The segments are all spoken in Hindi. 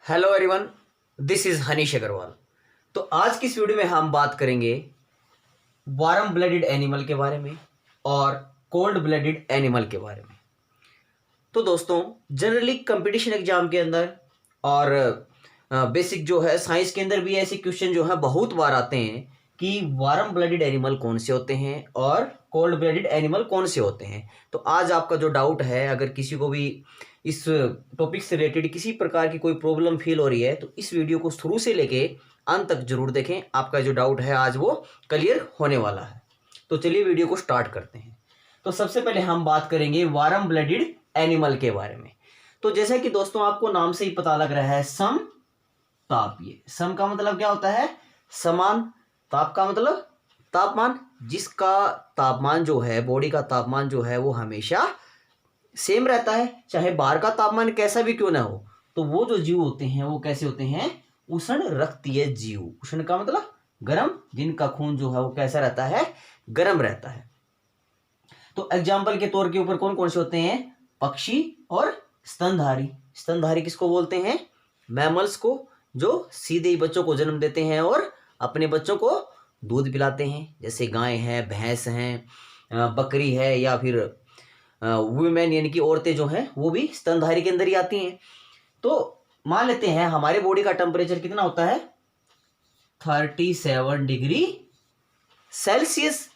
Hello everyone, this is Hanish Agarwal. तो आज की इस वीडियो में हम बात करेंगे वार्म ब्लडेड एनिमल के बारे में और कोल्ड ब्लडेड एनिमल के बारे में। तो दोस्तों, जनरली कंपटीशन एग्जाम के अंदर और बेसिक जो है साइंस के अंदर भी ऐसे क्वेश्चन जो है बहुत बार आते हैं कि वार्म ब्लडेड एनिमल कौन से होते हैं और कोल्ड ब्लडेड एनिमल कौन से होते हैं। तो आज आपका जो डाउट है, अगर किसी को भी इस टॉपिक से रिलेटेड किसी प्रकार की कोई प्रॉब्लम फील हो रही है तो इस वीडियो को शुरू से लेके अंत तक जरूर देखें। आपका जो डाउट है आज वो क्लियर होने वाला है। तो चलिए वीडियो को स्टार्ट करते हैं। तो सबसे पहले हम बात करेंगे वार्म ब्लडेड एनिमल के बारे में। तो जैसा कि दोस्तों आपको नाम से ही पता लग रहा है, सम ताप। ये सम का मतलब क्या होता है? समान। ताप का मतलब तापमान। जिसका तापमान जो है, बॉडी का तापमान जो है वो हमेशा सेम रहता है, चाहे बाहर का तापमान कैसा भी क्यों ना हो। तो वो जो जीव होते हैं वो कैसे होते हैं? उष्ण रक्तीय जीव। उष्ण का मतलब गर्म, जिनका खून जो है वो कैसा रहता है? गर्म रहता है। तो एग्जाम्पल के तौर के ऊपर कौन कौन से होते हैं? पक्षी और स्तनधारी। स्तनधारी किसको बोलते हैं? मैमल्स को, जो सीधे ही बच्चों को जन्म देते हैं और अपने बच्चों को दूध पिलाते हैं, जैसे गाय है, भैंस हैं, बकरी है, या फिर वुमेन यानी कि औरतें जो हैं वो भी स्तनधारी के अंदर ही आती हैं। तो मान लेते हैं हमारे बॉडी का टेम्परेचर कितना होता है? 37 डिग्री सेल्सियस।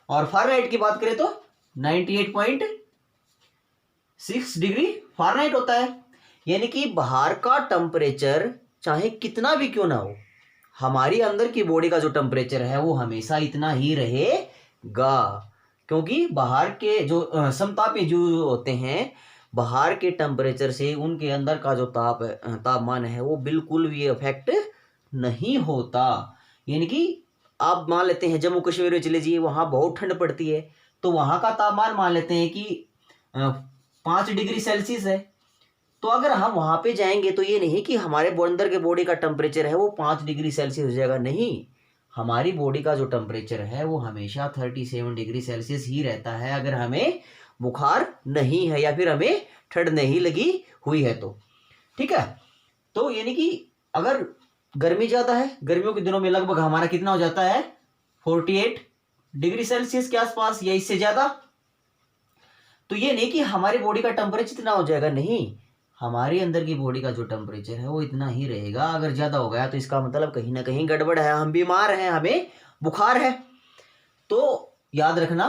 और फ़ारेनहाइट की बात करें तो 98.6 डिग्री फ़ारेनहाइट होता है। यानी कि बाहर का टेम्परेचर चाहे कितना भी क्यों ना हो, हमारी अंदर की बॉडी का जो टेम्परेचर है वो हमेशा इतना ही रहेगा। क्योंकि बाहर के जो समतापी जो होते हैं, बाहर के टेम्परेचर से उनके अंदर का जो तापमान है वो बिल्कुल भी अफेक्ट नहीं होता। यानी कि आप मान लेते हैं जम्मू कश्मीर में चले जाइए, वहाँ बहुत ठंड पड़ती है, तो वहाँ का तापमान मान लेते हैं कि 5 डिग्री सेल्सियस है। तो अगर हम वहाँ पे जाएंगे तो ये नहीं कि हमारे अंदर के बॉडी का टेम्परेचर है वो 5 डिग्री सेल्सियस हो जाएगा। नहीं, हमारी बॉडी का जो टेम्परेचर है वो हमेशा 37 डिग्री सेल्सियस ही रहता है, अगर हमें बुखार नहीं है या फिर हमें ठंड नहीं लगी हुई है तो। ठीक है। तो यानी कि अगर गर्मी ज़्यादा है, गर्मियों के दिनों में लगभग हमारा कितना हो जाता है? 48 डिग्री सेल्सियस के आसपास या इससे ज़्यादा। तो ये नहीं कि हमारी बॉडी का टेम्परेचर इतना हो जाएगा, नहीं, हमारे अंदर की बॉडी का जो टेम्परेचर है वो इतना ही रहेगा। अगर ज़्यादा हो गया तो इसका मतलब कहीं ना कहीं गड़बड़ है, हम बीमार हैं, हमें बुखार है। तो याद रखना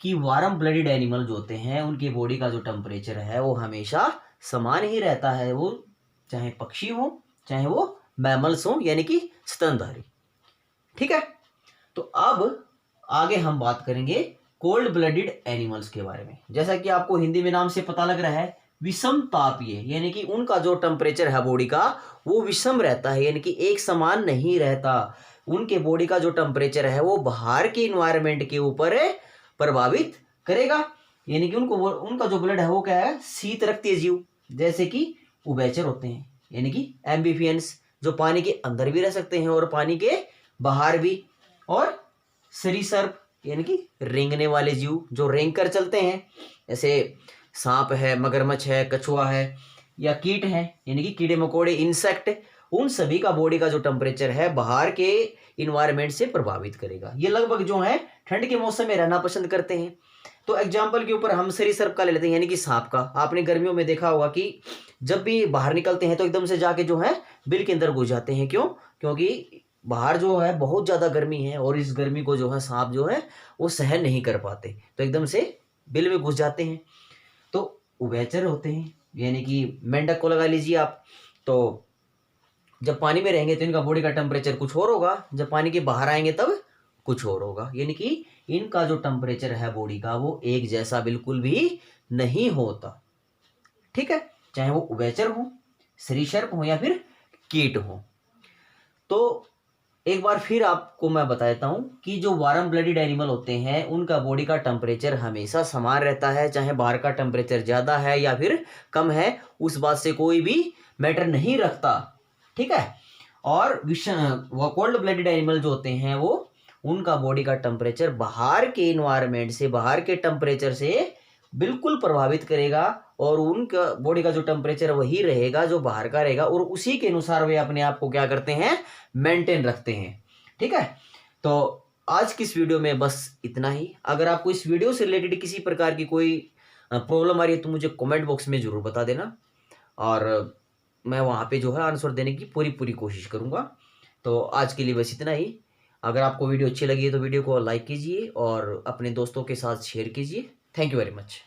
कि वार्म ब्लडेड एनिमल जो होते हैं उनकी बॉडी का जो टेम्परेचर है वो हमेशा समान ही रहता है, वो चाहे पक्षी हो चाहे वो मैमल्स हो, यानी कि स्तनधारी। ठीक है। तो अब आगे हम बात करेंगे कोल्ड ब्लडेड एनिमल्स के बारे में। जैसा कि आपको हिंदी में नाम से पता लग रहा है, विषम तापीय, यानी कि उनका जो टेम्परेचर है बॉडी का वो विषम रहता है, यानी कि एक समान नहीं रहता। उनके बॉडी का जो टेम्परेचर है वो बाहर के इन्वायरमेंट के ऊपर प्रभावित करेगा। यानी कि उनका जो ब्लड है वो क्या है? शीत रक्तीय जीव, जैसे कि उभयचर होते हैं, यानी कि एम्फीबियंस, जो पानी के अंदर भी रह सकते हैं और पानी के बाहर भी, और सरीसृप यानी कि रेंगने वाले जीव, जो रेंग कर चलते हैं, जैसे सांप है, मगरमच्छ है, कछुआ है, या कीट है यानी कि कीड़े मकोड़े, इंसेक्ट, उन सभी का बॉडी का जो टेम्परेचर है बाहर के इन्वायरमेंट से प्रभावित करेगा। ये लगभग जो है ठंड के मौसम में रहना पसंद करते हैं। तो एग्जाम्पल के ऊपर हम सरीसृप का ले लेते हैं, यानी कि सांप का। आपने गर्मियों में देखा होगा कि जब भी बाहर निकलते हैं तो एकदम से जाके जो है बिल के अंदर घुस जाते हैं। क्यों? क्योंकि बाहर जो है बहुत ज़्यादा गर्मी है और इस गर्मी को जो है सांप जो है वो सहन नहीं कर पाते, तो एकदम से बिल में घुस जाते हैं। तो उभयचर होते हैं, यानी कि मेंढक को लगा लीजिए आप, तो जब पानी में रहेंगे तो इनका बॉडी का टेम्परेचर कुछ और होगा, जब पानी के बाहर आएंगे तब कुछ और होगा। यानी कि इनका जो टेम्परेचर है बॉडी का वो एक जैसा बिल्कुल भी नहीं होता। ठीक है। चाहे वो उभयचर हो, सरीसृप हो, या फिर कीट हो। तो एक बार फिर आपको मैं बता देता हूं कि जो वार्म ब्लडेड एनिमल होते हैं उनका बॉडी का टेम्परेचर हमेशा समान रहता है, चाहे बाहर का टेम्परेचर ज़्यादा है या फिर कम है, उस बात से कोई भी मैटर नहीं रखता। ठीक है। और कोल्ड ब्लडेड एनिमल जो होते हैं वो उनका बॉडी का टेम्परेचर बाहर के इन्वायरमेंट से, बाहर के टेम्परेचर से बिल्कुल प्रभावित करेगा और उनका बॉडी का जो टेम्परेचर वही रहेगा जो बाहर का रहेगा, और उसी के अनुसार वे अपने आप को क्या करते हैं, मेंटेन रखते हैं। ठीक है, तो आज की इस वीडियो में बस इतना ही। अगर आपको इस वीडियो से रिलेटेड किसी प्रकार की कोई प्रॉब्लम आ रही है तो मुझे कमेंट बॉक्स में ज़रूर बता देना, और मैं वहाँ पे जो है आंसर देने की पूरी पूरी कोशिश करूँगा। तो आज के लिए बस इतना ही। अगर आपको वीडियो अच्छी लगी है तो वीडियो को लाइक कीजिए और अपने दोस्तों के साथ शेयर कीजिए। Thank you very much.